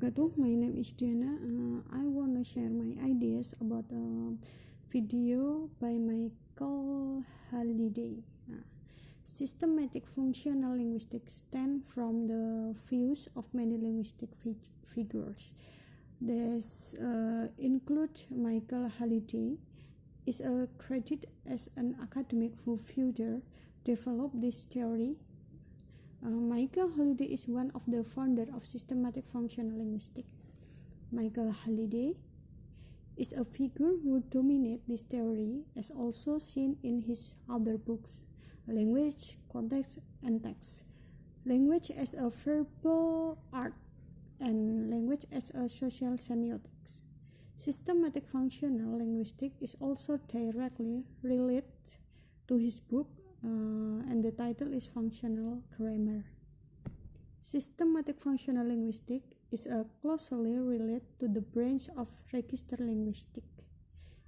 wabarakatuh. My name is Diana. I want to share my ideas about a video by Michael Halliday. Systematic functional linguistics stem from the views of many linguistic figures. These include Michael Halliday is credited as an academic who further developed this theory. Michael Halliday is one of the founders of systematic functional linguistics. Michael Halliday is a figure who dominates this theory, as also seen in his other books, Language, Context, and Text, Language as a Verbal Art, and Language as a Social Semiotics. Systematic functional linguistics is also directly related to his book, and the title is Functional Grammar. Systematic functional linguistics is closely related to the branch of register linguistics.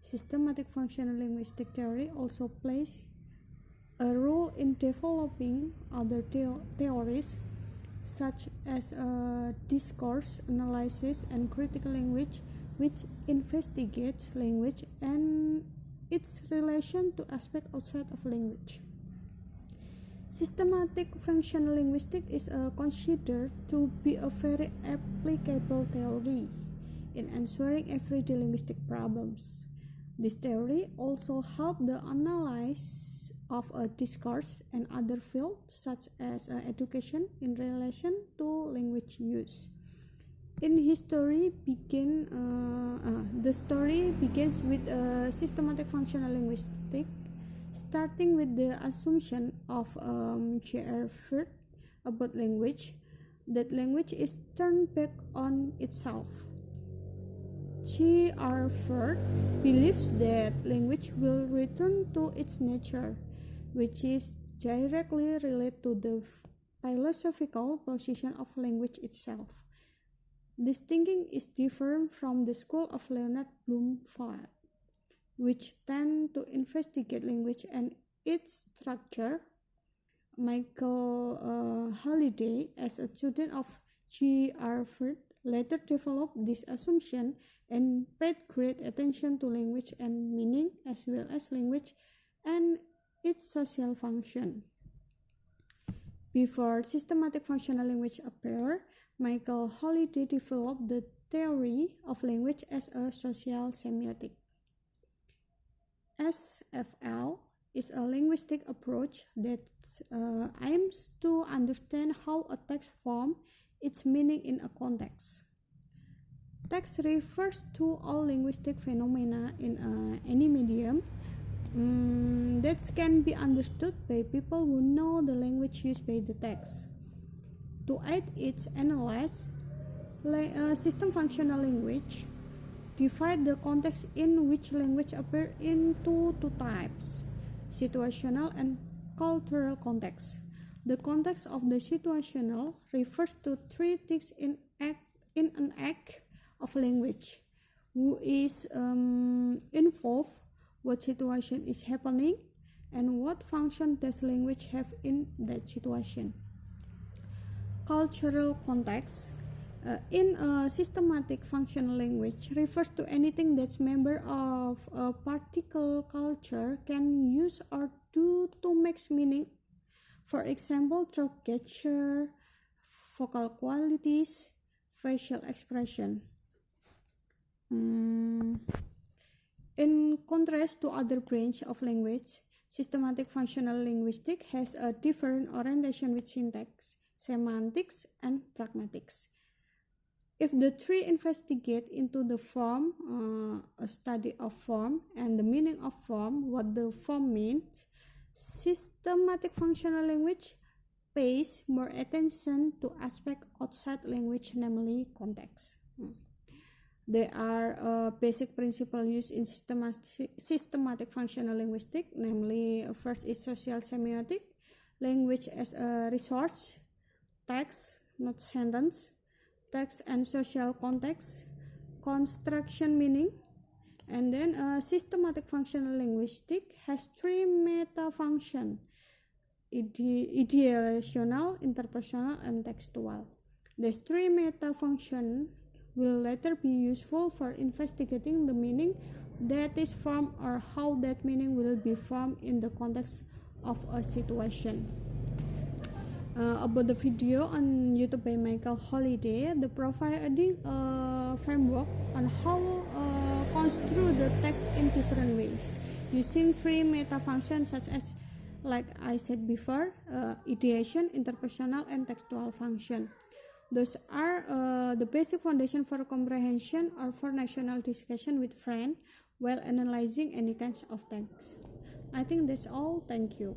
Systematic functional linguistic theory also plays a role in developing other theories such as discourse analysis and critical language, which investigates language and its relation to aspects outside of language. Systematic functional linguistics is considered to be a very applicable theory in answering everyday linguistic problems. This theory also helps the analysis of a discourse and other fields such as education in relation to language use. The story begins with systematic functional linguistics, starting with the assumption of J.R. Ford about language, that language is turned back on itself. J.R. Ford believes that language will return to its nature, which is directly related to the philosophical position of language itself. This thinking is different from the school of Leonard Bloomfield, which tend to investigate language and its structure. Michael Halliday, as a student of J.R. Ford, later developed this assumption and paid great attention to language and meaning, as well as language and its social function. Before systematic functional language appeared, Michael Halliday developed the theory of language as a social semiotic. SFL is a linguistic approach that aims to understand how a text forms its meaning in a context. Text refers to all linguistic phenomena in any medium that can be understood by people who know the language used by the text. To aid its analysis, system functional language divide the context in which language appear into two types: situational and cultural context. The context of the situational refers to three things in an act of language: who is involved, what situation is happening, and what function does language have in that situation. Cultural context in a systematic functional language refers to anything that member of a particular culture can use or do to make meaning. For example, through gesture, vocal qualities, facial expression. In contrast to other branches of language, systematic functional linguistics has a different orientation with syntax, semantics, and pragmatics. If the three investigate into the form, a study of form, and the meaning of form, what the form means, systematic functional language pays more attention to aspects outside language, namely context. There are basic principles used in systematic functional linguistics, namely first is social semiotic, language as a resource, text, not sentence, text and social context, construction meaning, and then systematic functional linguistics has three meta functions: ideational, interpersonal, and textual. These three meta functions will later be useful for investigating the meaning that is formed or how that meaning will be formed in the context of a situation. About the video on YouTube by Michael Holiday, the providing a framework on how construe the text in different ways using three meta functions such as, like I said before, ideation, interpersonal, and textual function. Those are the basic foundation for comprehension or for national discussion with friends while analyzing any kinds of text. I think that's all. Thank you.